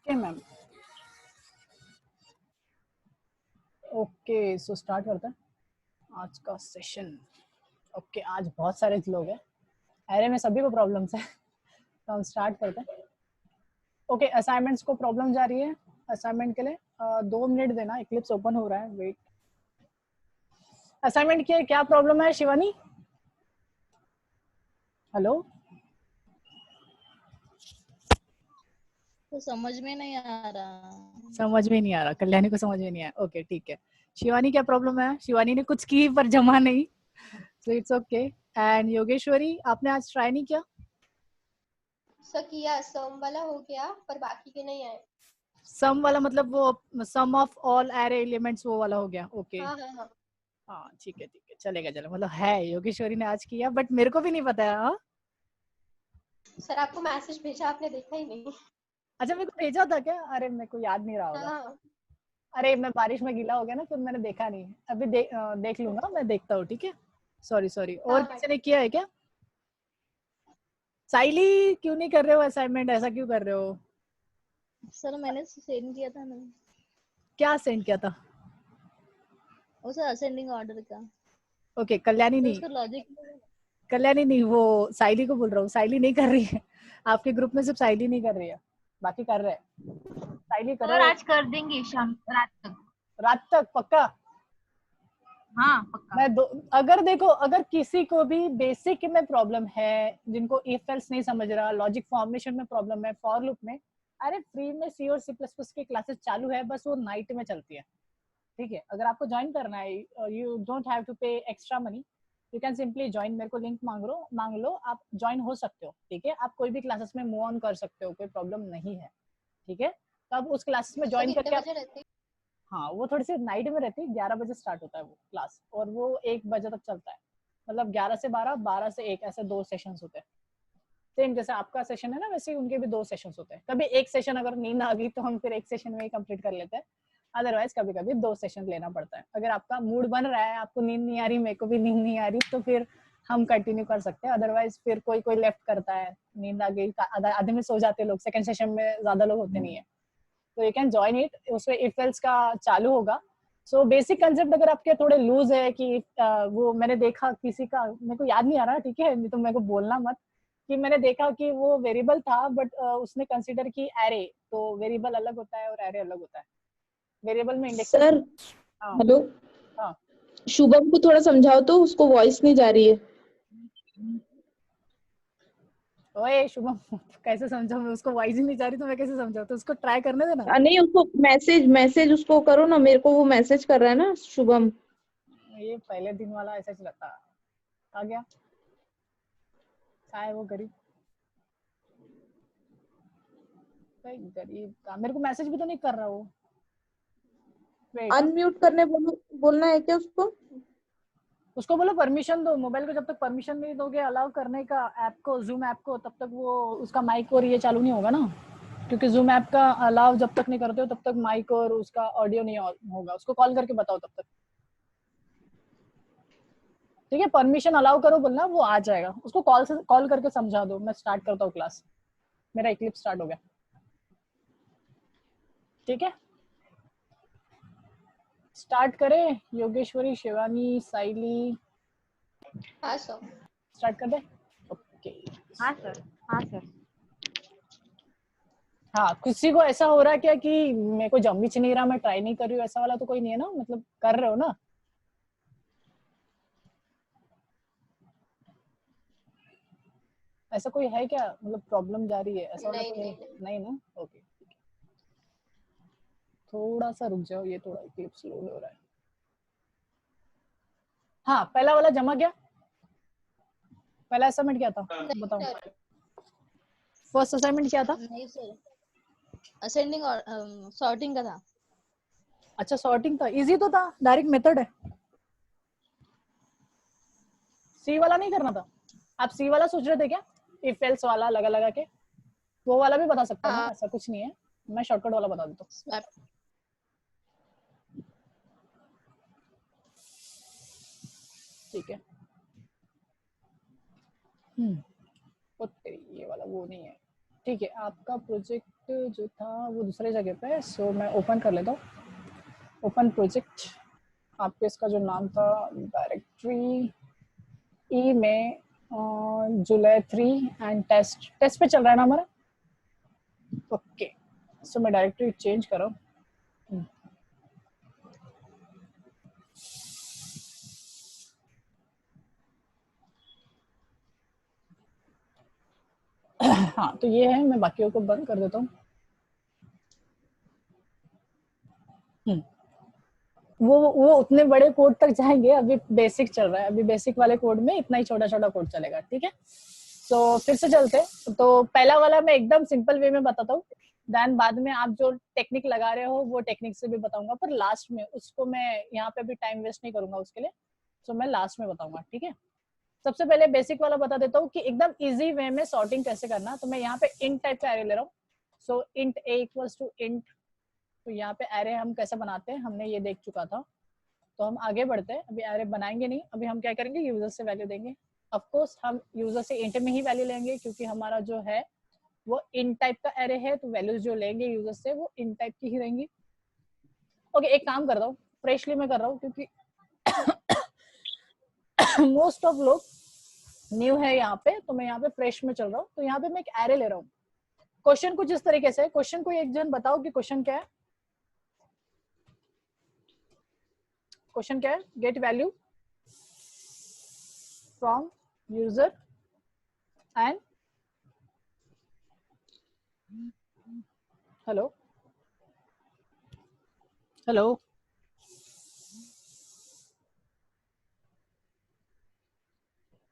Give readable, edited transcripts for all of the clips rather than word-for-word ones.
Okay ma'am. Okay so start करते हैं आज का सेशन। ओके आज बहुत सारे लोग हैं, एरे में सभी को प्रॉब्लम्स है तो हम स्टार्ट करते हैं। ओके असाइनमेंट्स को प्रॉब्लम जा रही है। असाइनमेंट के लिए 2 मिनट देना, इक्लिप्स ओपन हो रहा है, वेट। असाइनमेंट की क्या प्रॉब्लम है शिवानी? हेलो, तो समझ में नहीं आ रहा। समझ में नहीं आ रहा, कल्याणी को समझ में नहीं आया। ओके ठीक है, शिवानी क्या प्रॉब्लम है? शिवानी ने कुछ की पर जमा नहीं, so it's okay. And Yogeshwari आपने आज ट्राई नहीं किया? सर किया, सम वाला हो गया पर बाकी के नहीं आए। सम वाला मतलब वो सम ऑफ ऑल एरे एलिमेंट्स वो वाला हो गया? ओके हाँ हाँ हाँ हाँ ठीक है चलेगा चलो, मतलब है योगेश्वरी ने आज किया बट मेरे को भी नहीं पता है। हाँ सर आपको मैसेज भेजा, आपने देखा ही नहीं। अच्छा मेरे को भेजा था क्या? अरे मेरे को याद नहीं रहा होगा। हाँ अरे मैं बारिश में गीला हो गया ना, फिर मैंने देखा नहीं। अभी देख लूंगा, मैं देखता हूँ, ठीक है। सॉरी और हाँ किसी ने किया है क्या? साइली क्यों नहीं कर रहे हो असाइनमेंट, ऐसा क्यों कर रहे हो? सर मैंने सेंड किया था ना, क्या सेंड किया था? वो सर असेंडिंग ऑर्डर का। ओके कल्याणी तो नहीं, उसका लॉजिक कल्याणी नहीं, वो साइली को बोल रहा हूँ। साइली नहीं कर रही है आपके ग्रुप में, सिर्फ साइली नहीं कर रही है, बाकी कर रहे हैं। साइली करो। और आज कर देंगे शाम रात तक। रात तक पक्का? हाँ पक्का। मैं अगर देखो, अगर किसी को भी बेसिक में प्रॉब्लम है, जिनको इफ एल्स नहीं समझ रहा, लॉजिक फॉर्मेशन में प्रॉब्लम है, फॉर लूप में, अरे फ्री में सी और सी प्लस प्लस की क्लासेस चालू है, बस वो नाइट में चलती है, ठीक है। अगर आपको ज्वाइन करना है, यू डोंट हैव टू पे extra money, you can simply join. मेरे को लिंक मांग लो, आप ज्वाइन हो सकते हो, ठीक है। आप कोई भी क्लासेस में मूव ऑन कर सकते हो, कोई प्रॉब्लम नहीं है, ठीक है। तो आप उस क्लासेस में सर ज्वाइन कितने करके बजे रहती? हाँ वो थोड़ी सी नाइट में रहती है, 11 बजे स्टार्ट होता है वो क्लास, और वो 1 बजे तक चलता है। मतलब 11 से 12, 12 से 1, ऐसे 2 सेशंस होते हैं। सेम जैसे आपका सेशन है ना, वैसे ही उनके भी 2 सेशंस होते हैं। कभी एक सेशन अगर नींद आ गई तो हम फिर एक सेशन में ही कंप्लीट कर लेते हैं, अदरवाइज कभी कभी 2 सेशन लेना पड़ता है। अगर आपका मूड बन रहा है, आपको नींद नहीं आ रही, मेरे को भी नींद नहीं आ रही, तो फिर हम कंटिन्यू कर सकते हैं। अदरवाइज फिर कोई कोई लेफ्ट करता है, नींद आ गई, आधे में सो जाते हैं लोग, सेकंड सेशन में ज्यादा लोग होते नहीं है, तो यू कैन ज्वाइन इट। उसमें इफ एल्स का चालू होगा। सो बेसिक कंसेप्ट अगर आपके थोड़े लूज है कि वो मैंने देखा किसी का, मेरे को याद नहीं आ रहा, ठीक है, नहीं तो मेरे को बोलना मत, कि मैंने देखा कि वो वेरिएबल था बट उसने कंसीडर की एरे, तो वेरिएबल अलग होता है और एरे अलग होता है। वेरिएबल में इंडेक्स। सर हाँ हेलो, हाँ शुभम को थोड़ा समझाओ तो, उसको वॉइस नहीं जा रही है। ओए शुभम कैसे समझाऊं मैं उसको? वॉइस ही नहीं जा रही तो मैं कैसे समझाऊं? तो उसको ट्राई करने देना। नहीं, उसको मैसेज उसको करो ना, मेरे को वो मैसेज कर रहा है ना शुभम। ये पहले दिन वाला ऐसा ही रहता। आ गया है वो गरीब, गरीब का मेरे को मैसेज भी तो नहीं कर रहा वो। वेट, अनम्यूट करने बोलना है क्या उसको? उसको बोलो परमिशन दो। मोबाइल को जब तक परमिशन नहीं दोगे अलाउ करने का ऐप को, जूम ऐप को, तब तक वो उसका माइक और ये चालू नहीं होगा ना, क्योंकि जूम ऐप का अलाउ जब तक नहीं करते हो तब तक माइक और उसका ऑडियो नहीं होगा। उसको कॉल करके बताओ तब तक, ठीक है। परमिशन अलाउ करो बोलना, वो आ जाएगा। उसको कॉल करके समझा दो। मैं स्टार्ट करता हूँ क्लास, मेरा इक्लिप्स स्टार्ट हो गया, ठीक है। स्टार्ट करें योगेश्वरी, शिवानी, साइली, हाँ सर। स्टार्ट कर दे। ओके हाँ सर, हाँ सर। हाँ, किसी को ऐसा हो रहा है क्या कि मेरे को जम भी नहीं रहा, मैं ट्राई नहीं कर रही हूँ, ऐसा वाला तो कोई नहीं है ना? मतलब कर रहे हो ना? ऐसा कोई है क्या? मतलब प्रॉब्लम जा रही है ऐसा वाला नहीं तो नहीं नहीं, नहीं। नहीं ना? ओके थोड़ा सा रुक जाओ, ये थोड़ा क्लिप स्लो हो रहा है। हाँ पहला वाला जमा गया, पहला असाइनमेंट क्या था नहीं बताओ? सर, फर्स्ट असाइनमेंट क्या था? नहीं सर, असेंडिंग और सॉर्टिंग का था। अच्छा सॉर्टिंग था, इजी तो था, डायरेक्ट मेथड है। सी वाला नहीं करना था? आप सी वाला सोच रहे थे क्या? इफ एल्स वाला लगा लगा के? वो वाला भी बता सकता हूँ मैं, हाँ ऐसा कुछ नहीं है। मैं शॉर्टकट वाला बता देता हूँ, स्वैप। ठीक है। वो तेरी ये वाला वो नहीं है। ठीक है, आपका प्रोजेक्ट जो था वो दूसरे जगह पे है, सो मैं ओपन कर लेता हूँ। ओपन प्रोजेक्ट, आपके इसका जो नाम था डायरेक्टरी ई में जुलाई 3 एंड टेस्ट पे चल रहा है ना हमारा। ओके, सो मैं डायरेक्टरी चेंज कर रहा हूँ। हाँ, तो ये है, मैं बाकियों को बंद कर देता हूँ। वो उतने बड़े कोड तक जाएंगे, अभी बेसिक चल रहा है, अभी बेसिक वाले कोड में इतना ही छोटा छोटा कोड चलेगा, ठीक है। तो फिर से चलते, तो पहला वाला मैं एकदम सिंपल वे में बताता हूँ, देन बाद में आप जो टेक्निक लगा रहे हो वो टेक्निक से भी बताऊंगा, पर लास्ट में उसको मैं यहाँ पे भी टाइम वेस्ट नहीं करूंगा उसके लिए, तो मैं लास्ट में बताऊंगा, ठीक है। सबसे पहले बेसिक वाला बता देता हूँ कि एकदम इजी वे में सॉर्टिंग कैसे करना। तो मैं यहाँ पे इंट टाइप का एरे ले रहा हूँ, so int a equals to int. तो यहाँ पे एरे हम कैसे बनाते हैं हमने ये देख चुका था, तो हम आगे बढ़ते हैं। अभी एरे बनाएंगे नहीं, अभी हम क्या करेंगे, यूजर से वैल्यू देंगे। ऑफ कोर्स हम यूजर से इंट में ही वैल्यू लेंगे, क्योंकि हमारा जो है वो इन टाइप का एरे है, तो वैल्यूज जो लेंगे यूजर से वो इन टाइप की ही रहेंगी। ओके, एक काम कर रहा हूँ, फ्रेशली में कर रहा हूँ, क्योंकि मोस्ट ऑफ लोग न्यू है यहाँ पे, तो मैं यहाँ पे फ्रेश में चल रहा हूँ। तो यहाँ पे मैं एक एरे ले रहा हूँ। क्वेश्चन कुछ इस तरीके से है, क्वेश्चन को एक जन बताओ कि क्वेश्चन क्या है। क्वेश्चन क्या है, get value from user and hello hello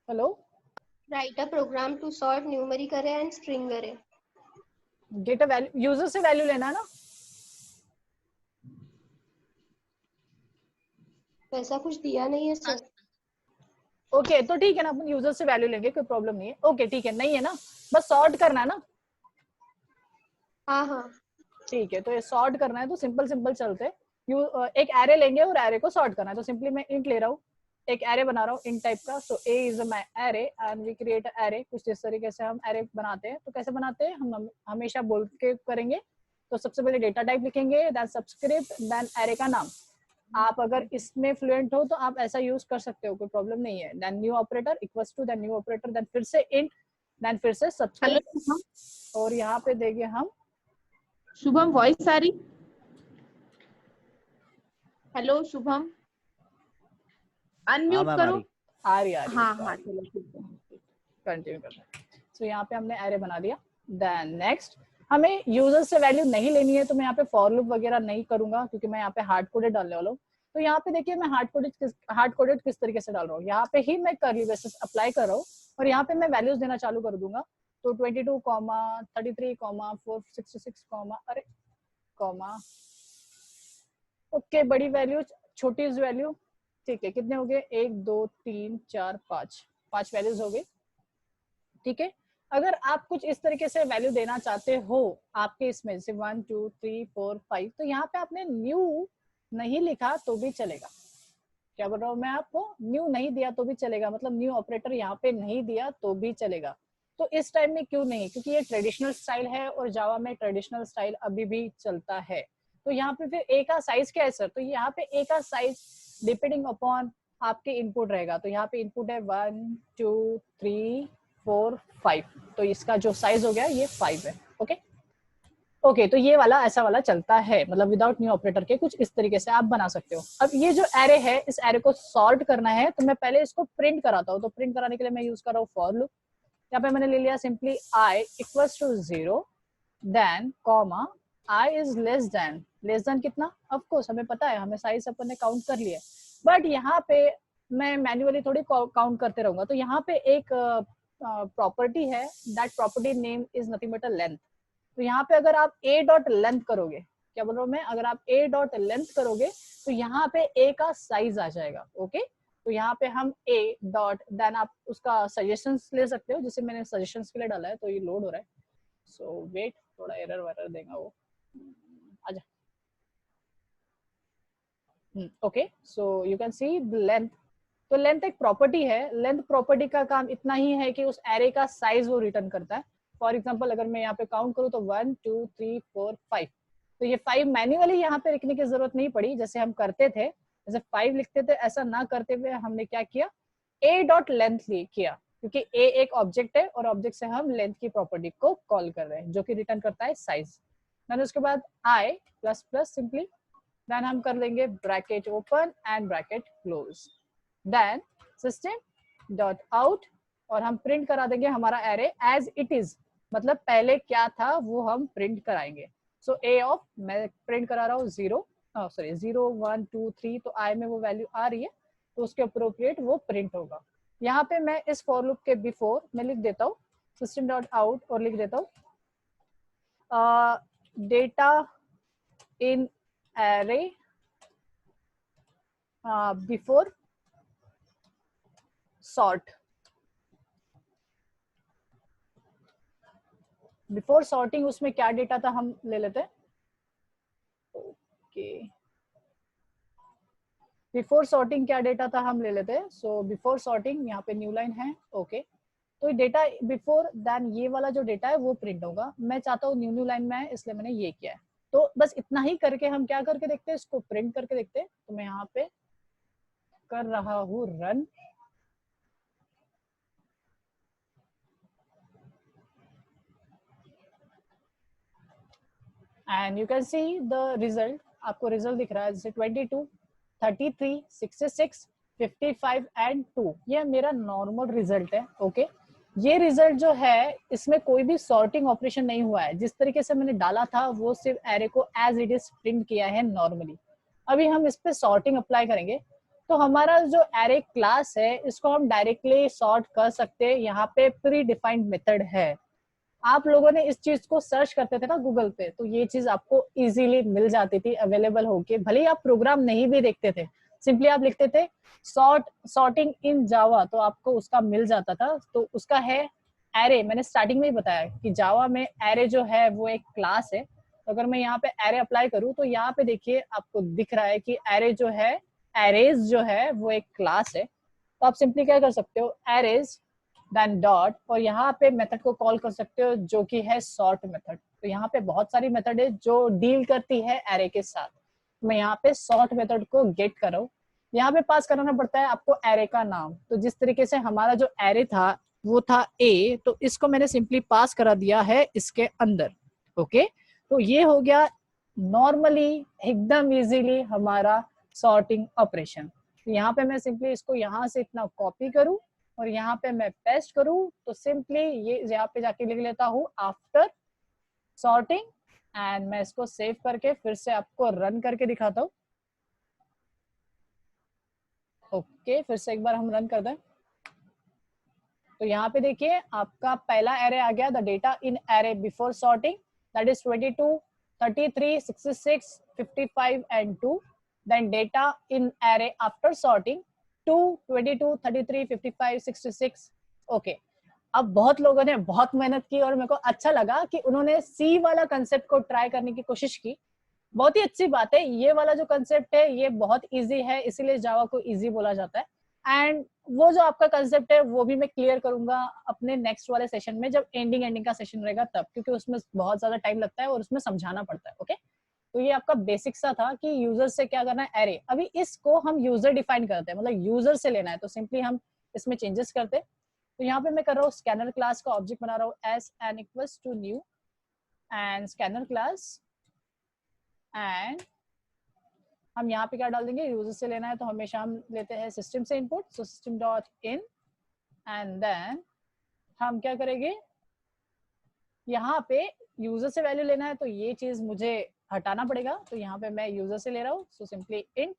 hello write a program to sort numeric array and string array. Get a value, user से वैल्यू लेना है ना। वैसा कुछ दिया नहीं है सर। ओके, तो ठीक है ना, अपन यूजर से वैल्यू लेंगे, कोई प्रॉब्लम नहीं है। ओके ठीक है, नहीं है ना, बस सॉर्ट करना है ना। हाँ हाँ ठीक है, तो ये सॉर्ट करना है, तो सिंपल सिंपल चलते हैं। एक एरे लेंगे और एरे को सॉर्ट करना है, तो सिंपली मैं इंट ले रहा हूँ, एक एरे बना रहा हूँ इंट टाइप का। So a is my array and we create array. कुछ इस तरीके से हम एरे बनाते हैं। तो कैसे बनाते हैं, हम हमेशा बोल के करेंगे। तो सबसे पहले डेटा टाइप लिखेंगे, देन सब्सक्रिप्ट, देन एरे का नाम। आप अगर इसमें फ्लुएंट हो तो आप ऐसा यूज कर सकते हो, कोई प्रॉब्लम नहीं है। Then new operator equals to, then new operator, then फिर से इंट, देन फिर से हेलो सब्सक्रिप्ट, शुभम, और यहाँ पे देंगे हम। शुभम वॉइस आ रही? हेलो शुभम, अनम्यूट करो। आ रही हाँ हाँ चलो ठीक है। कंटिन्यू करते हैं। सो यहाँ पे हमने एरे बना दिया। देन नेक्स्ट, हमें यूजर से वैल्यू नहीं लेनी है, तो मैं यहाँ पे फॉर लूप वगैरह नहीं करूंगा, क्योंकि मैं यहाँ पे हार्ड कोडेड डालने वाला हूँ। तो यहाँ पे देखिए मैं हार्ड कोडेड किस तरीके से डाल रहा हूँ। यहाँ पे ही मैं कर्ली ब्रेसेस अप्लाई कर रहा हूँ, और यहाँ पे मैं वैल्यूज देना चालू कर दूंगा। तो 22, 33, 466, अरे कॉमा, ओके, बड़ी वैल्यू, छोटी वैल्यू, ठीक है। कितने हो गए, 1 2 3 4 5 वैल्यूज हो गई, ठीक है। अगर आप कुछ इस तरीके से वैल्यू देना चाहते हो आपके इसमें से 1 2 3 4 5, तो यहाँ पे आपने न्यू नहीं लिखा तो भी चलेगा। क्या बोल रहा हूँ मैं आपको, न्यू नहीं दिया तो भी चलेगा, मतलब न्यू ऑपरेटर यहाँ पे नहीं दिया तो भी चलेगा। तो इस टाइम में क्यों नहीं, क्योंकि ये ट्रेडिशनल स्टाइल है, और जावा में ट्रेडिशनल स्टाइल अभी भी चलता है। तो यहाँ पे फिर ए का साइज क्या है सर, तो यहाँ पे ए का साइज डिपेंडिंग अपॉन आपके इनपुट रहेगा। तो यहाँ पे इनपुट है 1 2 3 4 5, तो इसका जो साइज हो गया ये 5 है। ओके ओके, तो ये वाला ऐसा वाला चलता है, मतलब विदाउट न्यू ऑपरेटर के कुछ इस तरीके से आप बना सकते हो। अब ये जो एरे है, इस एरे को सॉर्ट करना है, तो मैं पहले इसको प्रिंट कराता हूँ। तो प्रिंट कराने के लिए मैं यूज कर रहा हूँ फॉर लूप। यहाँ पे मैंने ले लिया simply I equals to 0, then comma I is less than कितना, ऑफ कोर्स हमें पता है, हमें साइज अपन ने काउंट कर लिया, बट यहाँ पे मैं मैन्युअली थोड़ी काउंट करते रहूंगा। तो यहाँ पे एक प्रॉपर्टी है, that property name is nothing but a length. तो यहाँ पे अगर आप a डॉट लेंथ करोगे, क्या बोल रहा हूँ मैं, अगर आप a डॉट लेंथ करोगे तो यहाँ पे a का साइज आ जाएगा। ओके, तो यहाँ पे हम a डॉट, देन आप उसका सजेशंस ले सकते हो, जैसे मैंने सजेशंस के लिए डाला है, तो ये लोड हो रहा है, सो वेट, थोड़ा एरर वेरर देगा वो, आजा। Okay, so you can see the length. तो लेंथ एक प्रॉपर्टी है, लेंथ प्रॉपर्टी का काम इतना ही है कि उस एरे का साइज वो रिटर्न करता है। फॉर एग्जाम्पल अगर मैं यहाँ पे काउंट करूँ तो 1 2 3 4 5, तो ये 5 मैन्युअली यहाँ पे लिखने की जरूरत नहीं पड़ी जैसे हम करते थे, जैसे 5 लिखते थे ऐसा ना करते हुए हमने क्या किया, a डॉट लेंथ किया, क्योंकि a एक ऑब्जेक्ट है और ऑब्जेक्ट से हम लेंथ की प्रॉपर्टी को कॉल कर रहे हैं जो कि रिटर्न करता है साइज। देन उसके बाद i plus plus simply, then हम कर लेंगे bracket open and bracket close, then system dot out, और हम प्रिंट करा देंगे हमारा एरे एज इट इज, मतलब पहले क्या था वो हम प्रिंट कराएंगे। सो a ऑफ, मैं प्रिंट करा रहा हूँ 0 1 2 3, तो i में वो वैल्यू आ रही है तो उसके अप्रोप्रिएट वो प्रिंट होगा। यहाँ पे मैं इस फॉर लूप के बिफोर मैं लिख देता हूँ सिस्टम डॉट आउट और लिख देता हूँ data in array before sort. Before sorting उसमें क्या डेटा था हम ले लेते हैं। ओके, बिफोर सॉर्टिंग क्या डेटा था हम ले लेते हैं। सो बिफोर सॉर्टिंग यहाँ पे न्यू लाइन है। ओके, तो डेटा बिफोर देन ये वाला जो डेटा है वो प्रिंट होगा। मैं चाहता हूँ न्यू लाइन में है इसलिए मैंने ये किया है। तो बस इतना ही करके हम क्या करके देखते हैं, इसको प्रिंट करके देखते हैं। तो मैं यहाँ पे कर रहा हूँ run, and you can see the result. आपको रिजल्ट दिख रहा है जैसे 22 33 66 55 एंड 2, ये मेरा नॉर्मल रिजल्ट है। ओके, ये रिजल्ट जो है इसमें कोई भी सॉर्टिंग ऑपरेशन नहीं हुआ है, जिस तरीके से मैंने डाला था वो सिर्फ एरे को एज इट इज प्रिंट किया है नॉर्मली। अभी हम इस पे सॉर्टिंग अप्लाई करेंगे तो हमारा जो एरे क्लास है इसको हम डायरेक्टली सॉर्ट कर सकते हैं। यहाँ पे प्री डिफाइंड मेथड है। आप लोगों ने इस चीज को सर्च करते थे ना गूगल पे, तो ये चीज आपको इजीली मिल जाती थी अवेलेबल होके, भले ही आप प्रोग्राम नहीं भी देखते थे, सिंपली आप लिखते थे सॉर्टिंग इन जावा तो आपको उसका मिल जाता था। तो उसका है एरे, मैंने स्टार्टिंग में ही बताया कि जावा में एरे जो है वो एक क्लास है। तो अगर मैं यहाँ पे एरे अप्लाई करूँ तो यहाँ पे देखिए आपको दिख रहा है कि एरे जो है, एरेज जो है वो एक क्लास है। तो आप सिंपली क्या कर सकते हो, एरेज देन डॉट, और यहाँ पे मेथड को कॉल कर सकते हो जो कि है सॉर्ट मेथड। तो यहाँ पे बहुत सारी मेथड है जो डील करती है एरे के साथ। मैं यहाँ पे सॉर्ट मेथड को गेट कर रहा हूँ। यहाँ पे पास कराना पड़ता है आपको एरे का नाम। तो जिस तरीके से हमारा जो एरे था वो था ए, तो इसको मैंने सिंपली पास करा दिया है इसके अंदर। ओके, तो ये हो गया नॉर्मली एकदम इजीली हमारा सॉर्टिंग ऑपरेशन। तो यहाँ पे मैं सिंपली इसको यहाँ से इतना कॉपी करूँ और यहाँ पे मैं पेस्ट करूँ, तो सिंपली ये यहाँ पे जाके लिख लेता हूँ आफ्टर सॉर्टिंग, एंड मैं इसको सेव करके फिर से आपको रन करके दिखाता हूँ। ओके, फिर से एक बार हम रन कर दें तो यहाँ पे देखिए आपका पहला एरे आ गया, the data in array before sorting that is 22 33 66 55 and 2, then data in array after sorting 2 22 33 55 66। Okay, अब बहुत लोगों ने बहुत मेहनत की और मेरे को अच्छा लगा कि उन्होंने सी वाला कंसेप्ट को ट्राई करने की कोशिश की। बहुत ही अच्छी बात है। ये वाला जो कंसेप्ट है ये बहुत इजी है, इसीलिए जावा को इजी बोला जाता है। एंड वो जो आपका कंसेप्ट है वो भी मैं क्लियर करूंगा अपने नेक्स्ट वाले सेशन में, जब एंडिंग का सेशन रहेगा तब, क्योंकि उसमें बहुत ज्यादा टाइम लगता है और उसमें समझाना पड़ता है। ओके, तो ये आपका बेसिक सा था कि यूजर से क्या करना है एरे। अभी इसको हम यूजर डिफाइन करते हैं, मतलब यूजर से लेना है, तो सिंपली हम इसमें चेंजेस करते हैं। तो यहाँ पे मैं कर रहा हूँ स्कैनर क्लास का ऑब्जेक्ट बना रहा हूँ S N equals to new and scanner class, and हम यहाँ पे क्या डाल देंगे, यूजर से लेना है तो हमेशा हम लेते हैं सिस्टम से input, so system dot in, and then हम क्या करेंगे, यहाँ पे यूजर से वैल्यू लेना है तो ये चीज मुझे हटाना पड़ेगा। तो यहाँ पे मैं यूजर से ले रहा हूँ, so simply int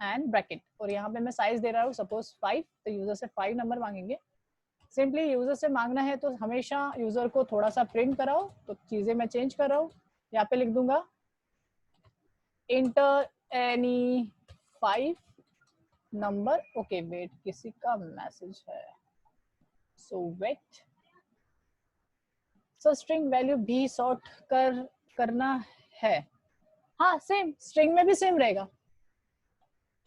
and bracket, और यहाँ पे मैं साइज दे रहा हूँ सपोज 5, तो यूजर से 5 नंबर मांगेंगे। सिंपली यूजर से मांगना है तो हमेशा यूजर को थोड़ा सा प्रिंट कराओ। तो चीजें मैं चेंज कर रहा हूँ, यहाँ पे लिख दूंगा enter any 5 number. Okay wait, किसी का मैसेज है, so wait. So string value भी सॉर्ट करना है। हाँ सेम, स्ट्रिंग में भी सेम रहेगा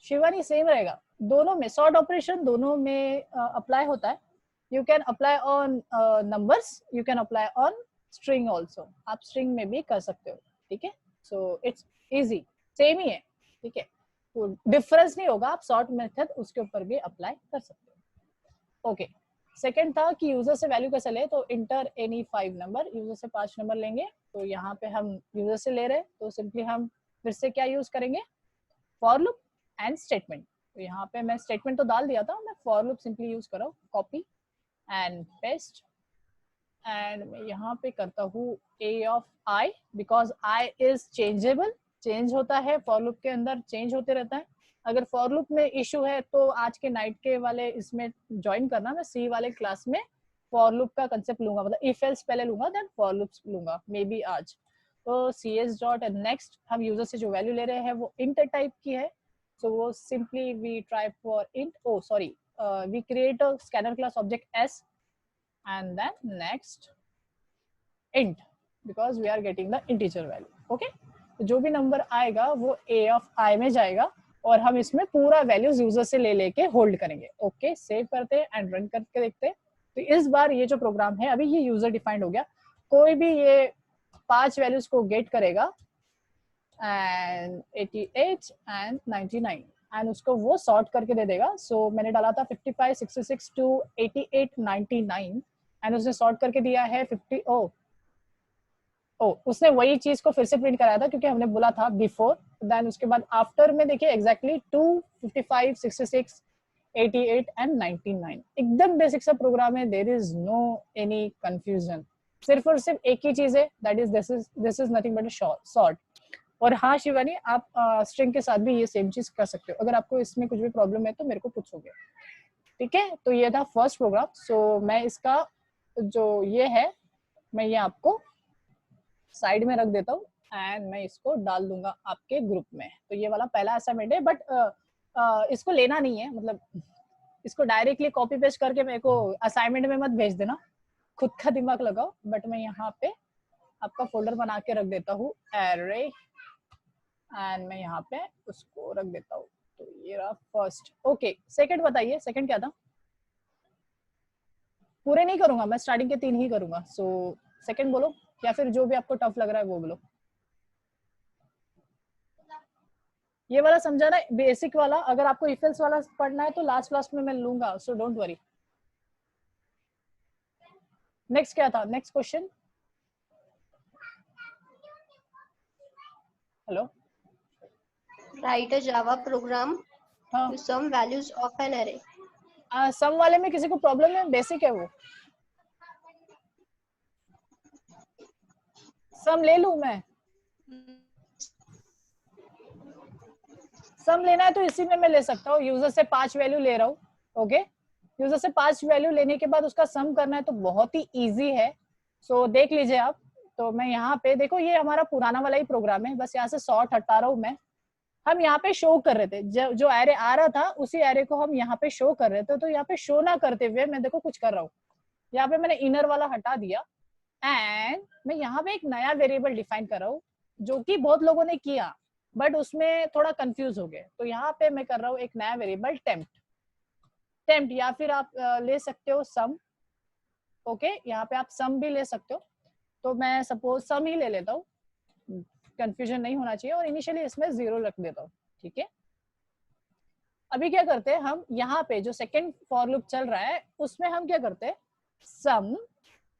शिवानी, सेम रहेगा। दोनों में सॉर्ट ऑपरेशन दोनों में अप्लाई होता है। You can apply on numbers, you can apply on string also. आप string में भी कर सकते हो, ठीक है. So it's easy, same ही है, ठीक है. तो डिफरेंस नहीं होगा, आप सॉर्ट मेथड उसके ऊपर भी अप्लाई कर सकते हो. ओके. सेकंड था कि यूजर से वैल्यू कैसे ले, तो इंटर एनी 5 नंबर, यूजर से 5 नंबर लेंगे. तो यहाँ पे हम यूजर से ले रहे, तो सिंपली हम फिर से क्या यूज करेंगे, फॉर लूप एंड स्टेटमेंट. तो यहाँ पे मैं स्टेटमेंट तो डाल दिया था, मैं फॉर लूप सिंपली यूज कर रहा हूँ, कॉपी एंड पेस्ट. एंड मैं यहाँ पे करता हूँ a of i, because i is changeable, change होता है, फॉर लूप के अंदर चेंज होते रहता है. अगर फॉर लूप में इशू है तो आज के नाइट के वाले इसमें ज्वाइन करना, मैं सी वाले क्लास में फॉर लूप का कंसेप्ट लूंगा, मतलब इफ एल्स पहले लूंगा देन फॉर लूप्स लूंगा, मे बी आज. तो cs डॉट नेक्स्ट, हम यूजर से जो वैल्यू ले रहे हैं वो इंट टाइप की है. सो वो simply we try for int, oh sorry, we create a scanner class object s and then next int, because we are getting the integer value. okay, तो जो भी नंबर आएगा वो a ऑफ i में जाएगा और हम इसमें पूरा वैल्यूज यूजर से ले लेके होल्ड करेंगे. ओके, सेव करते हैं एंड रन करके देखते हैं. तो इस बार ये जो प्रोग्राम है, अभी ये यूजर डिफाइंड हो गया, कोई भी ये 5 वैल्यूज को गेट करेगा एंड 88 एंड 99 एंड उसको वो सॉर्ट करके दे देगा. सो मैंने डाला था 55 66 टू 88 99 एंड उसने सॉर्ट करके दिया है 50. उसने वही चीज को फिर से प्रिंट कराया था क्योंकि हमने बोला था बिफोर, देन उसके बाद आफ्टर में देखिए एग्जैक्टली 2 55 66 88 एंड 99. एकदम बेसिक सा प्रोग्राम है, there is no any confusion. सिर्फ और सिर्फ एक ही चीज है, that is this is nothing but a sort. और हाँ शिवानी, आप स्ट्रिंग के साथ भी ये सेम चीज कर सकते हो. अगर आपको इसमें कुछ भी प्रॉब्लम है तो मेरे को पूछोगे, ठीक है. तो ये था फर्स्ट प्रोग्राम. सो मैं इसका जो ये है, मैं ये आपको साइड में रख देता हूँ एंड मैं इसको डाल दूंगा आपके ग्रुप में. तो ये वाला पहला असाइनमेंट है, बट इसको लेना नहीं है, मतलब इसको डायरेक्टली कॉपी पेस्ट करके मेरे को असाइनमेंट में मत भेज देना, खुद का दिमाग लगाओ. बट मैं यहाँ पे आपका फोल्डर बना के रख देता हूँ एरे एंड मैं यहाँ पे उसको रख देता हूँ. तो ये रहा फर्स्ट. ओके, सेकंड बताइए, सेकंड क्या था. पूरे नहीं करूंगा मैं, स्टार्टिंग के 3 ही करूंगा. सो सेकंड बोलो, या फिर जो भी आपको टफ लग रहा है वो बोलो. ये वाला समझा ना, बेसिक वाला. अगर आपको इफ एल्स वाला पढ़ना है तो लास्ट में मैं लूंगा, सो डोंट वरी. नेक्स्ट क्या था, next question. Hello. Write a Java program हाँ, to sum values of an array. सम वाले में किसी को प्रॉब्लम है, बेसिक है वो. सम ले लूं मैं, सम लेना है तो इसी में मैं ले सकता हूँ. यूजर से 5 वैल्यू ले रहा हूँ. ओके, यूजर से 5 वैल्यू लेने के बाद उसका सम करना है तो बहुत ही इजी है. सो देख लीजिए आप. तो मैं यहाँ पे देखो, ये हमारा पुराना वाला ही प्रोग्राम है, बस यहाँ से सॉर्ट हटा रहा हूँ मैं. हम यहाँ पे शो कर रहे थे, जो एरे आ रहा था उसी एरे को हम यहाँ पे शो कर रहे थे. तो यहाँ पे शो ना करते हुए मैं देखो कुछ कर रहा हूँ. यहाँ पे मैंने इनर वाला हटा दिया एंड मैं यहाँ पे एक नया वेरिएबल डिफाइन कर रहा हूँ, जो कि बहुत लोगों ने किया बट उसमें थोड़ा कंफ्यूज हो गए. तो यहाँ पे मैं कर रहा हूँ एक नया वेरिएबल टेम्प्ट, या फिर आप ले सकते हो सम. ओके, यहाँ पे आप सम भी ले सकते हो. तो मैं सपोज सम ही ले लेता हूँ, कंफ्यूजन नहीं होना चाहिए. और इनिशियली इसमें 0 रख देता हूँ, ठीक है. अभी क्या करते हैं हम, यहाँ पे जो सेकंड फॉर लूप चल रहा है उसमें हम क्या करते हैं, सम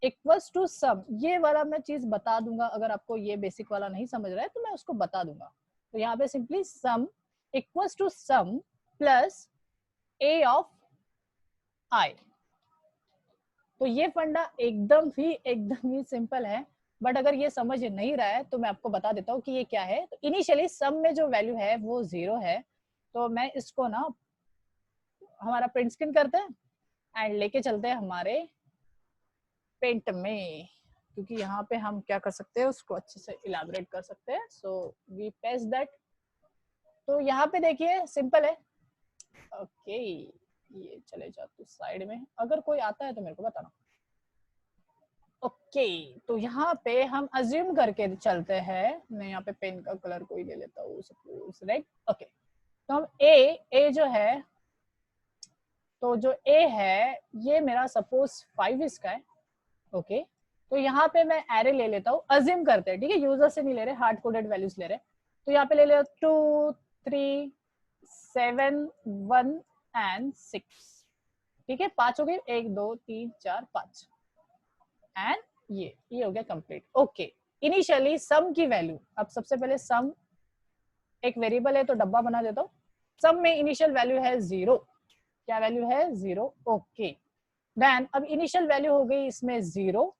इक्वल्स टू सम. ये वाला मैं चीज बता दूंगा, अगर आपको ये बेसिक वाला नहीं समझ रहा है तो मैं उसको बता दूंगा. तो यहाँ पे simply sum equals to sum plus a of i. तो ये फंडा एकदम ही सिंपल है. बट अगर ये समझ नहीं रहा है तो मैं आपको बता देता हूँ कि ये क्या है. तो इनिशियली सम में जो वैल्यू है वो 0 है. तो मैं इसको ना हमारा प्रिंट स्क्रीन करते हैं एंड लेके चलते हैं हमारे पेंट में, क्योंकि यहाँ पे हम क्या कर सकते हैं उसको अच्छे से इलाबोरेट कर सकते हैं. So we paste that. तो यहाँ पे देखिए सिंपल है. ओके, ये चले जाते साइड में, अगर कोई आता है तो मेरे को बताना. ओके, तो यहाँ पे हम अज्यूम करके चलते हैं. मैं यहाँ पे पेन का कलर कोई ले लेता हूँ, सपोज रेड. ओके, तो हम ए जो है तो जो ए है ये मेरा सपोज 5 इसका है, ओके। तो यहाँ पे मैं एरे ले लेता हूँ, अज्यूम करते हैं, ठीक है, यूजर से नहीं ले रहे, हार्ड कोडेड वैल्यूज ले रहे। तो यहाँ पे ले ले 2 3 7 1 एंड 6, ठीक है, 5 हो गए, 1 2 3 4 5 एंड ये हो गया कंप्लीट, ओके। इनिशियली सम की वैल्यू, अब सबसे पहले सम एक वेरिएबल है तो डब्बा बना देता हूँ। सम में इनिशियल वैल्यू है 0, क्या वैल्यू है 0, ओके। देन अब इनिशियल वैल्यू हो गई इसमें 0,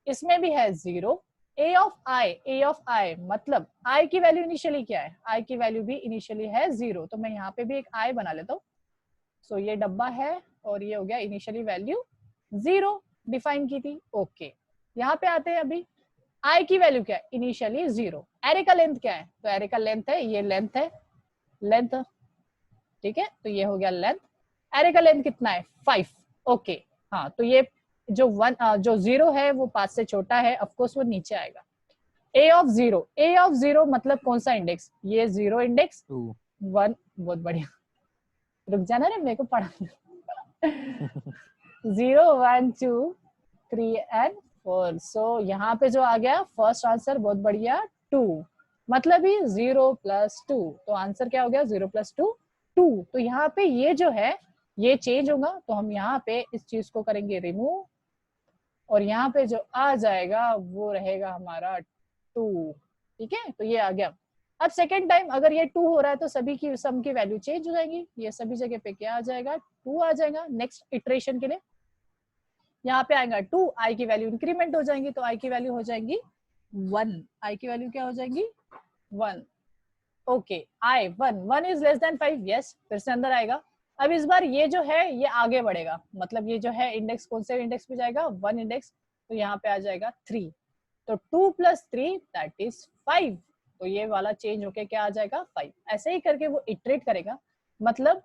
इसमें भी है 0। ए ऑफ आई मतलब आई की वैल्यू इनिशियली क्या है, आई की वैल्यू भी इनिशियली है 0, तो मैं यहाँ पे भी एक आई बना लेता हूँ। सो ये डब्बा है और ये हो गया इनिशियली वैल्यू 0 डिफाइन की थी, ओके। यहाँ पे आते हैं, अभी आई की वैल्यू क्या है, इनिशियली 0। एरे का लेंथ क्या है, तो एरे का लेंथ है, ये लेंथ है, लेंथ, ठीक है, तो ये हो गया लेंथ। एरे का लेंथ कितना है 5, ओके। हाँ, तो ये जो 0 है वो 5 से छोटा है, ऑफ कोर्स वो नीचे आएगा। ए ऑफ 0 मतलब कौन सा इंडेक्स, ये 0 इंडेक्स 1, बहुत बढ़िया, रुक जाना रे मेरे को पढ़ा 0 1 2 3 एंड 4। सो यहाँ पे जो आ गया फर्स्ट आंसर, बहुत बढ़िया, 2, मतलब ही 0 + 2, तो आंसर क्या हो गया 0 + 2 2। तो यहाँ पे ये जो है ये चेंज होगा, तो हम यहाँ पे इस चीज को करेंगे रिमूव, और यहाँ पे जो आ जाएगा वो रहेगा हमारा 2, ठीक है, तो ये आ गया। अब सेकेंड टाइम अगर ये 2 हो रहा है तो सभी की सम की वैल्यू चेंज हो जाएगी, ये सभी जगह पे क्या आ जाएगा 2 आ जाएगा। नेक्स्ट इटरेशन के लिए यहाँ पे आएगा 2, आई की वैल्यू इंक्रीमेंट हो जाएंगी, तो आई की वैल्यू हो जाएंगी 1, आई की वैल्यू क्या हो जाएंगी 1, okay. I 1 is less then 5, yes, फिर से अंदर आएगा। अब इस बार ये जो है ये आगे बढ़ेगा, मतलब ये जो है इंडेक्स कौन से इंडेक्स पे जाएगा 1 इंडेक्स, तो यहाँ पे आ जाएगा 3, तो 2 + 3 दैट इज 5, तो ये वाला चेंज होके क्या आ जाएगा 5। ऐसे ही करके वो इटरेट करेगा, मतलब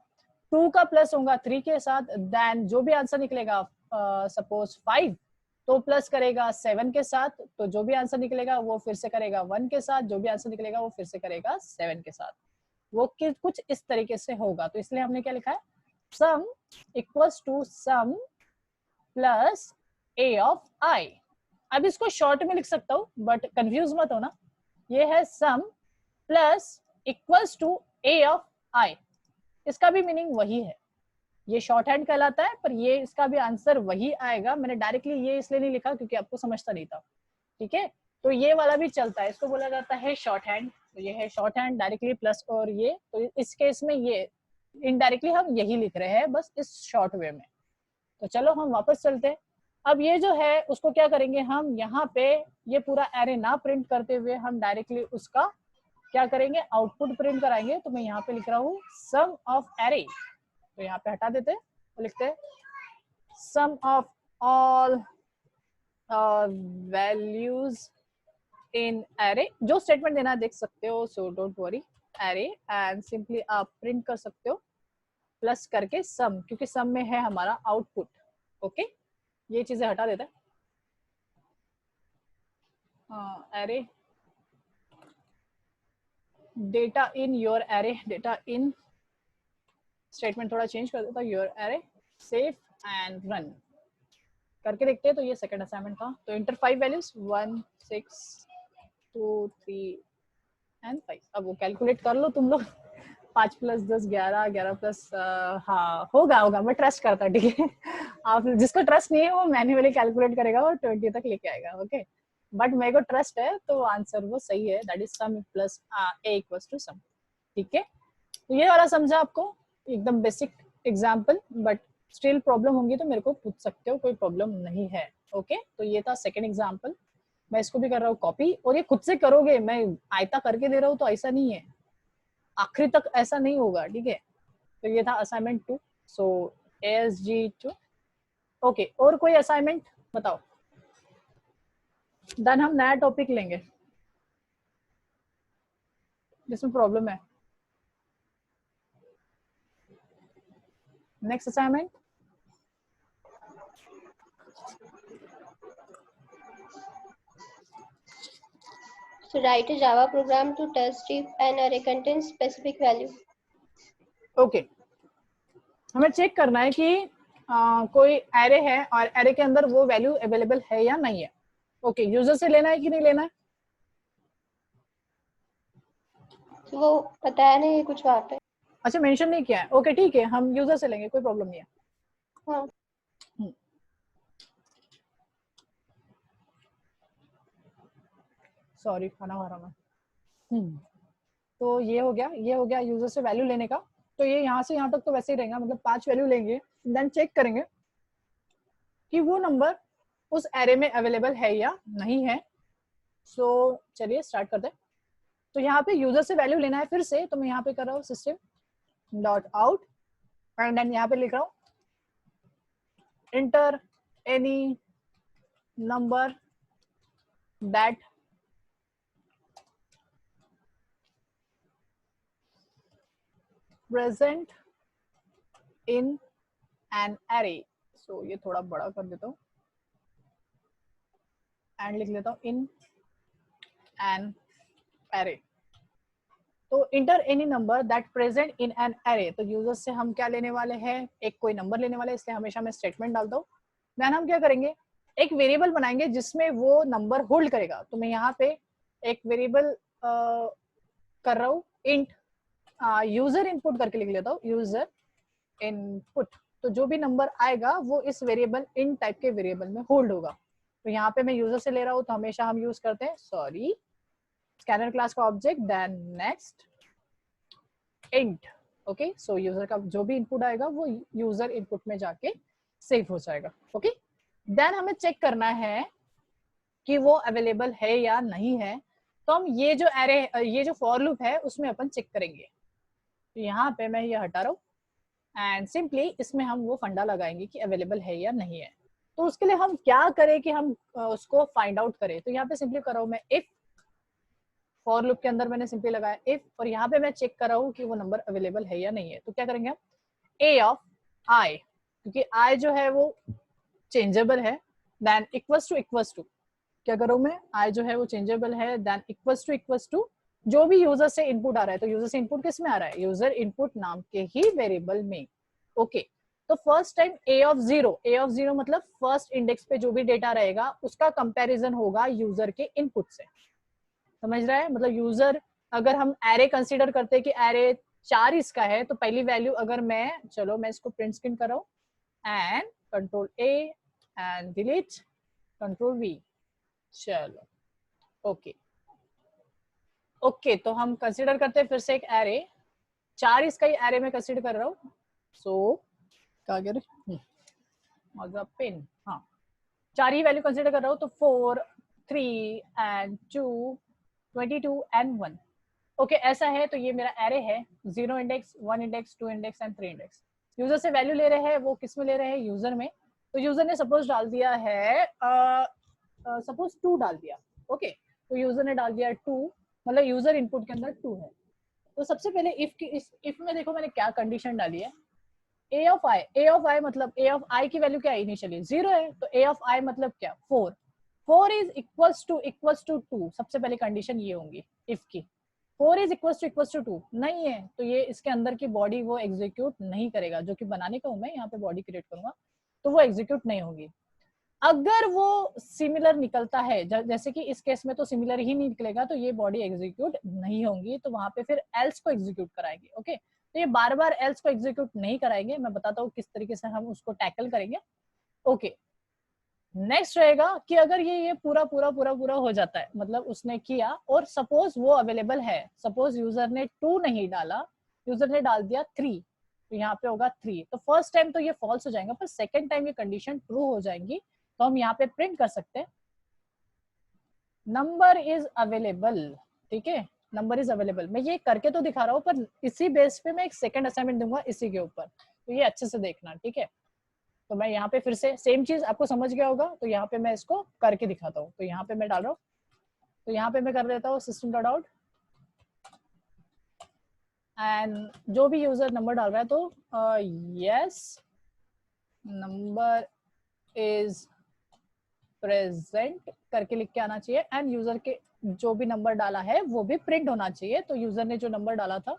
2 का प्लस होगा 3 के साथ, देन जो भी आंसर निकलेगा सपोज 5 तो प्लस करेगा 7 के साथ, तो जो भी आंसर निकलेगा वो फिर से करेगा 1 के साथ, जो भी आंसर निकलेगा वो फिर से करेगा 7 के साथ, वो कुछ इस तरीके से होगा। तो इसलिए हमने क्या लिखा है, sum equals to sum plus a of i. अब इसको शॉर्ट में लिख सकता हूँ बट कंफ्यूज मत होना, ये है sum plus equals to a of i, इसका भी मीनिंग वही है, ये शॉर्ट हैंड कहलाता है, पर ये इसका भी आंसर वही आएगा। मैंने डायरेक्टली ये इसलिए नहीं लिखा क्योंकि आपको समझता नहीं था, ठीक है, तो ये वाला भी चलता है, इसको बोला जाता है शॉर्ट हैंड। तो ये है शॉर्ट हैंड, डायरेक्टली प्लस, और ये तो इस केस में ये इनडायरेक्टली हम यही लिख रहे हैं बस इस शॉर्ट वे में। तो चलो हम वापस चलते हैं। अब ये जो है उसको क्या करेंगे हम, यहाँ पे ये पूरा एरे ना प्रिंट करते हुए हम डायरेक्टली उसका क्या करेंगे, आउटपुट प्रिंट कराएंगे। तो मैं यहाँ पे लिख रहा हूँ सम ऑफ एरे, तो यहाँ पे हटा देते हैं, तो लिखते हैं sum of all values in array. जो स्टेटमेंट देना देख सकते हो, so don't worry, array and simply आप प्रिंट कर सकते हो प्लस करके सम, क्योंकि सम में है हमारा आउटपुट, ओके। ये चीजें हटा देते हैं, array data in your array, data in statement थोड़ा चेंज कर देता हूँ, your array save and run करके देखते हैं। तो ये सेकंड असाइनमेंट था। तो इंटर 5 वैल्यूज 1 6 2 3 एंड 5। अब वो कैलकुलेट कर लो तुम लोग, 5 + 10 11, 11 + हाँ होगा, मैं ट्रस्ट करता, ठीक है। आप जिसको ट्रस्ट नहीं है वो मैन्युअली कैलकुलेट करेगा और 20 तक लेके आएगा, ओके। बट मेरे को ट्रस्ट है तो आंसर वो सही है, that is sum plus a equals to sum, ठीक है। तो ये वाला समझा आपको, एकदम basic example, but still problem होंगी तो मेरे को पूछ सकते हो, कोई प्रॉब्लम नहीं है, ओके। तो ये था सेकेंड एग्जाम्पल। मैं इसको भी कर रहा हूँ कॉपी, और ये खुद से करोगे, मैं आयता करके दे रहा हूँ तो ऐसा नहीं है, आखिरी तक ऐसा नहीं होगा, ठीक है। तो ये था असाइनमेंट 2, सो ASG2, ओके। और कोई असाइनमेंट बताओ, देन हम नया टॉपिक लेंगे जिसमें प्रॉब्लम है। Next assignment, So write a Java program to test if an array contains specific value. Okay. हमें चेक करना है कि कोई एरे है और एरे के अंदर वो वैल्यू अवेलेबल है या नहीं है। ओके, यूजर से लेना है कि नहीं लेना है? वो बताया नहीं कुछ वहाँ पे। अच्छा, मेंशन नहीं किया है। ओके ठीक है, हम यूजर से लेंगे, कोई प्रॉब्लम नहीं है। हाँ सॉरी, खाना खा रहा मैं। तो ये हो गया यूजर से वैल्यू लेने का। तो ये यहाँ से यहाँ तक तो वैसे ही रहेगा, मतलब 5 वैल्यू लेंगे, देन चेक करेंगे कि वो नंबर उस एरे में अवेलेबल है या नहीं है। सो चलिए स्टार्ट करते हैं। तो यहाँ पे यूजर से वैल्यू लेना है फिर से, तो मैं यहाँ पे कर रहा हूँ system dot out and then यहाँ पे लिख रहा हूँ enter any number that present in an array. सो ये थोड़ा बड़ा कर देता हूँ एंड लिख लेता हूँ इन एन एरे। तो inter any number that present in an array. तो यूजर से हम क्या लेने वाले हैं? एक कोई नंबर लेने वाले हैं, इसलिए हमेशा मैं स्टेटमेंट डालता हूँ। देन हम क्या करेंगे, एक वेरिएबल बनाएंगे जिसमें वो नंबर होल्ड करेगा। तो मैं यहाँ पे एक वेरिएबल कर रहा हूँ इंट यूजर इनपुट करके लिख लेता हूँ, यूजर इनपुट। तो जो भी नंबर आएगा वो इस वेरिएबल इन टाइप के वेरिएबल में होल्ड होगा। तो यहाँ पे मैं यूजर से ले रहा हूँ, तो हमेशा हम यूज करते हैं स्कैनर क्लास का object, then next int. Okay, so user का जो भी इनपुट आएगा वो यूजर इनपुट में जाके सेव हो जाएगा। ओके, देन हमें चेक करना है कि वो अवेलेबल है या नहीं है। तो हम ये जो एरे, ये जो फॉर लूप है उसमें अपन चेक करेंगे। तो यहाँ पे मैं ये हटा रहा हूँ एंड सिंपली इसमें हम वो फंडा लगाएंगे कि अवेलेबल है या नहीं है। तो उसके लिए हम क्या करें कि हम उसको फाइंड आउट करें। तो यहाँ पे सिंपली कर रहा हूँ मैं इफ, फॉर लूप के अंदर मैंने सिंपली लगाया इफ, और यहाँ पे मैं चेक कर रहा हूँ कि वो नंबर अवेलेबल है या नहीं है। तो क्या करेंगे हम, ए ऑफ आई, क्योंकि आई जो है वो चेंजेबल है, देन इक्वल्स टू क्या करूँ मैं, आई जो है वो चेंजेबल है, देन इक्वल्स टू जो भी यूजर से इनपुट आ रहा है। तो यूजर से इनपुट किस में आ रहा है, यूजर इनपुट नाम के ही वेरिएबल में। ओके, तो first time A of zero मतलब फर्स्ट इंडेक्स पे जो भी डेटा रहेगा उसका कंपैरिजन होगा यूजर के इनपुट से। समझ रहा है? मतलब यूजर, अगर हम एरे कंसीडर करते हैं कि एरे 4 इसका है, तो पहली वैल्यू अगर मैं, चलो मैं इसको प्रिंट स्क्रीन कर रहा हूँ and control A and delete control we. चलो ओके, तो हम कंसीडर करते हैं फिर से एक एरे 4 इसका ही एरे में कंसीडर कर रहा हूँ। सो पिन, हाँ 4 ही वैल्यू कंसीडर कर रहा हूँ। तो 4 3 एंड 2 22 एंड 1। ओके, ऐसा है। तो ये मेरा एरे है, 0 index, 1 index, 2 index and 3 index. User से वैल्यू ले रहे हैं, वो किस में ले रहे हैं, यूजर में। तो यूजर ने सपोज डाल दिया है, सपोज 2 डाल दिया। ओके, तो यूजर ने डाल दिया 2, मतलब यूजर इनपुट के अंदर 2 है। तो सबसे पहले इफ में देखो मैंने क्या कंडीशन डाली है, ए ऑफ आई मतलब ए ऑफ आई की वैल्यू क्या है, इनिशियली 0 है। तो ए ऑफ आई मतलब क्या, 4 इज इक्वल्स टू 2। सबसे पहले कंडीशन ये होंगी इफ की, 4 इज इक्वल्स टू 2 नहीं है तो ये इसके अंदर की बॉडी वो एग्जीक्यूट नहीं करेगा, जो कि बनाने का हूं मैं, यहाँ पे बॉडी क्रिएट करूंगा तो वो एग्जीक्यूट नहीं होगी। अगर वो सिमिलर निकलता है, जैसे कि इस केस में तो सिमिलर ही नहीं निकलेगा, तो ये बॉडी एग्जीक्यूट नहीं होंगी। तो वहां पे फिर एल्स को एग्जीक्यूट कराएंगे। ओके, तो ये बार बार एल्स को एग्जीक्यूट नहीं कराएंगे, मैं बताता हूँ किस तरीके से हम उसको टैकल करेंगे। ओके, नेक्स्ट रहेगा कि अगर ये पूरा हो जाता है, मतलब उसने किया और सपोज वो अवेलेबल है, सपोज यूजर ने 2 नहीं डाला, यूजर ने डाल दिया 3, तो यहाँ पे होगा 3। तो फर्स्ट टाइम तो ये फॉल्स हो जाएगा, पर सेकेंड टाइम ये कंडीशन ट्रू हो जाएंगी। तो हम यहाँ पे प्रिंट कर सकते हैं नंबर इज अवेलेबल। ठीक है, नंबर इज अवेलेबल। मैं ये करके तो दिखा रहा हूँ, पर इसी बेस पे मैं एक सेकंड असाइनमेंट दूंगा इसी के ऊपर, तो ये अच्छे से देखना। ठीक है, तो मैं यहाँ पे फिर से सेम चीज आपको समझ गया होगा, तो यहाँ पे मैं इसको करके दिखाता हूँ। तो यहाँ पे मैं डाल रहा हूँ, तो यहाँ पे मैं कर देता हूँ सिस्टम डॉट आउट एंड जो भी यूजर नंबर डाल रहा है, तो यस नंबर इज प्रेजेंट करके लिख के आना चाहिए एंड यूजर के जो भी नंबर डाला है वो भी प्रिंट होना चाहिए। तो यूजर ने जो नंबर डाला था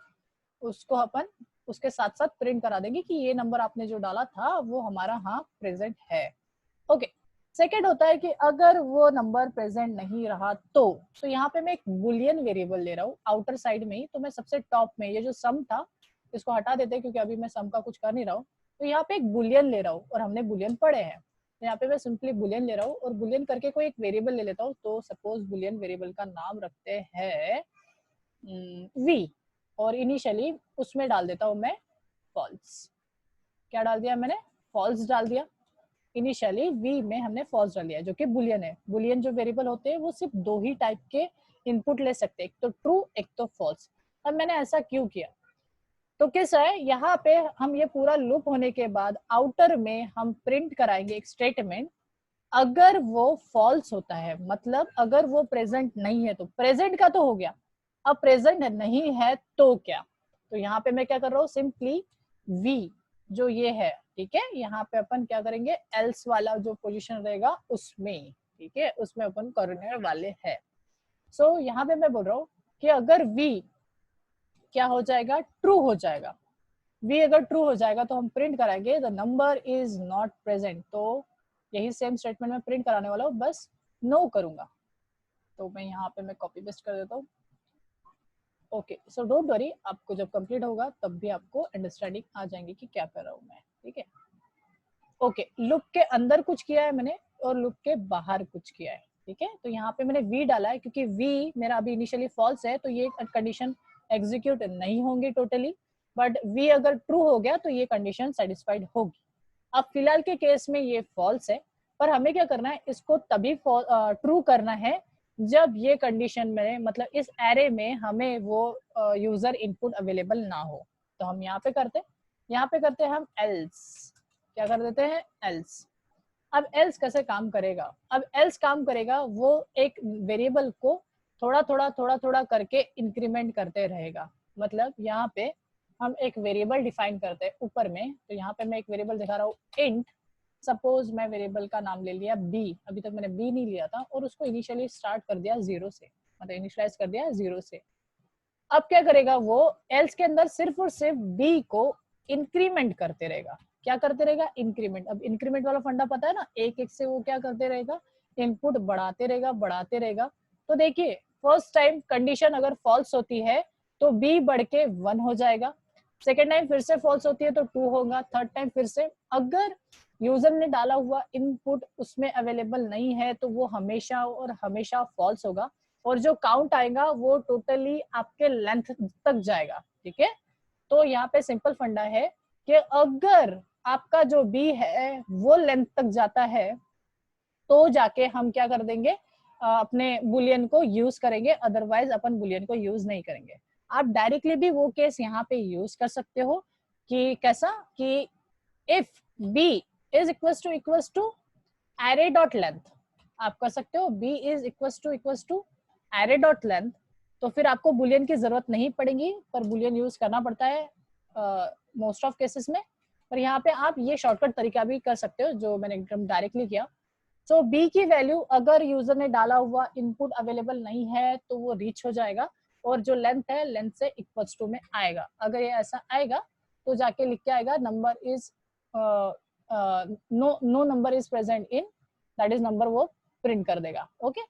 उसको अपन उसके साथ साथ प्रिंट करा देंगे कि ये नंबर आपने जो डाला था वो हमारा हाँ प्रेजेंट है। ओके, सेकेंड होता है कि अगर वो नंबर प्रेजेंट नहीं रहा तो यहाँ पे मैं एक बुलियन वेरिएबल ले रहा हूँ आउटर साइड में ही। तो मैं सबसे टॉप में ये जो सम था इसको हटा देते हैं क्योंकि अभी मैं सम का कुछ कर नहीं रहा हूँ। तो यहाँ पे एक बुलियन ले रहा हूँ और हमने बुलियन पढ़े हैं, तो यहाँ पे मैं सिंपली बुलियन ले रहा हूँ और बुलियन करके कोई एक वेरिएबल ले लेता हूँ। तो सपोज बुलियन वेरिएबल का नाम रखते हैं v और इनिशियली उसमें डाल देता हूँ मैं फॉल्स। क्या डाल दिया मैंने? फॉल्स डाल दिया। इनिशियली v में हमने फॉल्स डाल दिया जो कि बुलियन है। बुलियन जो वेरिएबल होते हैं वो सिर्फ दो ही टाइप के इनपुट ले सकते हैं, एक तो ट्रू एक तो फॉल्स। अब मैंने ऐसा क्यों किया? तो किस है यहाँ पे हम ये पूरा लूप होने के बाद आउटर में हम प्रिंट कराएंगे एक स्टेटमेंट, अगर वो फॉल्स होता है मतलब अगर वो प्रेजेंट नहीं है तो प्रेजेंट का तो हो गया, अब प्रेजेंट नहीं है तो क्या? तो यहाँ पे मैं क्या कर रहा हूँ, सिंपली v जो ये है, ठीक है, यहाँ पे अपन क्या करेंगे, एल्स वाला जो पोजीशन रहेगा उसमें, ठीक है, उसमें अपन करने वाले हैं। सो यहाँ पे मैं बोल रहा हूँ कि अगर v क्या हो जाएगा, ट्रू हो जाएगा। v अगर ट्रू हो जाएगा तो हम प्रिंट कराएंगे the number is not present. तो यही सेम स्टेटमेंट में प्रिंट कराने वाला हूँ, बस नो करूंगा। तो मैं यहाँ पे मैं कॉपी पेस्ट कर देता हूँ। ओके, सो डोंट वरी, आपको जब कंप्लीट होगा तब भी आपको अंडरस्टैंडिंग आ जाएंगी कि क्या कर रहा हूँ मैं, ठीक है। ओके, लूप के अंदर कुछ किया है मैंने और लूप के बाहर कुछ किया है, ठीक है। तो यहाँ पे मैंने v डाला है क्योंकि v मेरा अभी इनिशियली फॉल्स है तो ये कंडीशन एग्जीक्यूट नहीं होंगी टोटली, बट v अगर ट्रू हो गया तो ये कंडीशन सेटिस्फाइड होगी। अब फिलहाल के केस में ये फॉल्स है, पर हमें क्या करना है, इसको तभी ट्रू करना है जब ये कंडीशन में मतलब इस एरे में हमें वो यूजर इनपुट अवेलेबल ना हो। तो हम यहाँ पे करते हैं हम एल्स, क्या कर देते हैं, एल्स। अब एल्स कैसे काम करेगा? अब एल्स काम करेगा वो एक वेरिएबल को थोड़ा थोड़ा करके इंक्रीमेंट करते रहेगा। मतलब यहाँ पे हम एक वेरिएबल डिफाइन करते हैं ऊपर में, तो यहाँ पे मैं एक वेरिएबल दिखा रहा हूँ इंट। सपोज मैं वेरिएबल का नाम ले लिया b, अभी तक मैंने b नहीं लिया था, और उसको इनिशियली स्टार्ट कर दिया 0 से, मतलब इनिशियलाइज कर दिया 0 से। अब क्या करेगा वो, एल्स के अंदर सिर्फ और सिर्फ b को इंक्रीमेंट करते रहेगा। क्या करते रहेगा, इंक्रीमेंट। अब इंक्रीमेंट वाला फंडा पता है ना, एक एक से वो क्या करते रहेगा, इनपुट बढ़ाते रहेगा। तो देखिए फर्स्ट टाइम कंडीशन अगर फॉल्स होती है तो b बढ़ के 1 हो जाएगा, सेकेंड टाइम फिर से फॉल्स होती है तो 2 होगा, थर्ड टाइम फिर से। अगर यूजर ने डाला हुआ इनपुट उसमें अवेलेबल नहीं है तो वो हमेशा और हमेशा फॉल्स होगा, और जो काउंट आएगा वो टोटली आपके लेंथ तक जाएगा, ठीक है। तो यहाँ पे सिंपल फंडा है कि अगर आपका जो b है वो लेंथ तक जाता है तो जाके हम क्या कर देंगे, अपने बुलियन को यूज करेंगे, अदरवाइज अपन बुलियन को यूज नहीं करेंगे। आप डायरेक्टली भी वो केस यहाँ पे यूज कर सकते हो कि कैसा, कि if b is equals to array dot length, आप कर सकते हो b is equals to array dot length, तो फिर आपको बुलियन की जरूरत नहीं पड़ेगी, पर बुलियन यूज करना पड़ता है मोस्ट ऑफ केसेस में। पर यहाँ पे आप ये शॉर्टकट तरीका भी कर सकते हो जो मैंने एकदम डायरेक्टली किया। सो b की वैल्यू अगर यूजर ने डाला हुआ इनपुट अवेलेबल नहीं है तो वो रीच हो जाएगा, और जो लेंथ है लेंथ से इक्वल्स टू में आएगा। अगर ये ऐसा आएगा तो जाके लिख के आएगा number is no number is present in, that is number, वो प्रिंट कर देगा। ओके,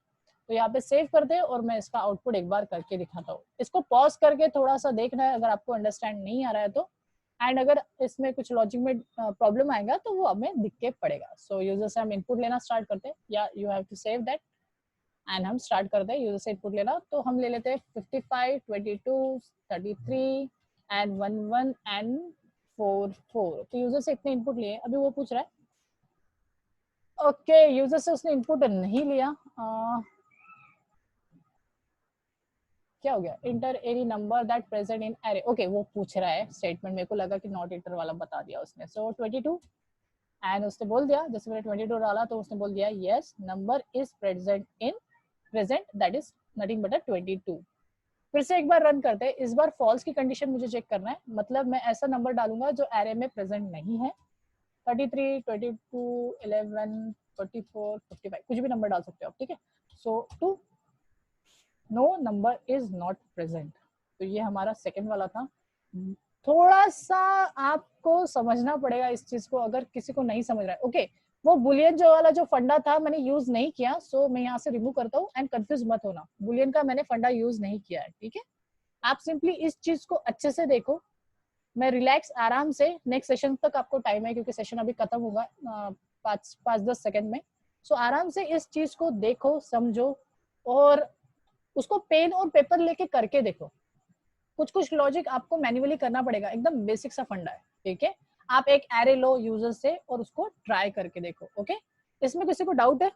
तो यहाँ पे सेव कर दे और मैं इसका आउटपुट एक बार करके दिखाता हूँ। इसको पॉज करके थोड़ा सा देखना है अगर आपको अंडरस्टैंड नहीं आ रहा है तो, एंड अगर इसमें कुछ लॉजिक में प्रॉब्लम आएगा तो वो हमें दिख के पड़ेगा। सो यूजर से हम इनपुट लेना स्टार्ट करते हैं, या you have to save that, and हम स्टार्ट करते हैं यूजर से इनपुट लेना। तो हम ले लेते हैं 55, 22, 33 एंड 11 एंड 4। तो यूजर से इतने इनपुट लिए, अभी वो पूछ रहा है ओके यूजर से उसने इनपुट नहीं लिया, क्या हो गया, inter any number that present in array. Okay, वो पूछ रहा है स्टेटमेंट, मेरे को लगा कि नॉट इंटर वाला बता दिया उसने। सो 22 एंड उसने बोल दिया, जैसे मैंने 22 डाला तो उसने बोल दिया yes number is present that is nothing but 22। फिर से एक बार रन करते हैं, इस बार फॉल्स की कंडीशन मुझे चेक करना है, मतलब मैं ऐसा नंबर डालूंगा जो एरे में प्रेजेंट नहीं है। 33, 22, 11, 44, 55 कुछ भी नंबर डाल सकते हो आप, ठीक है। So 2 no number is not present, तो ये हमारा सेकेंड वाला था। थोड़ा सा आपको समझना पड़ेगा इस चीज को, अगर किसी को नहीं समझ रहा है। ओके वो बुलियन जो वाला जो फंडा था मैंने यूज नहीं किया, सो मैं यहाँ से रिमूव करता हूँ। एंड कंफ्यूज मत होना, बुलियन का मैंने फंडा यूज नहीं किया है, ठीक है। आप सिंपली इस चीज को अच्छे से देखो। मैं रिलैक्स आराम से, नेक्स्ट सेशन तक आपको टाइम है क्योंकि सेशन अभी खत्म होगा 5-10 सेकंड में। सो आराम से इस चीज को देखो, समझो और उसको पेन और पेपर लेके करके देखो। कुछ कुछ लॉजिक आपको मैन्युअली करना पड़ेगा, एकदम बेसिक सा फंडा है, ठीक है। आप एक एरे लो यूजर से और उसको ट्राई करके देखो। ओके इसमें किसी को डाउट है?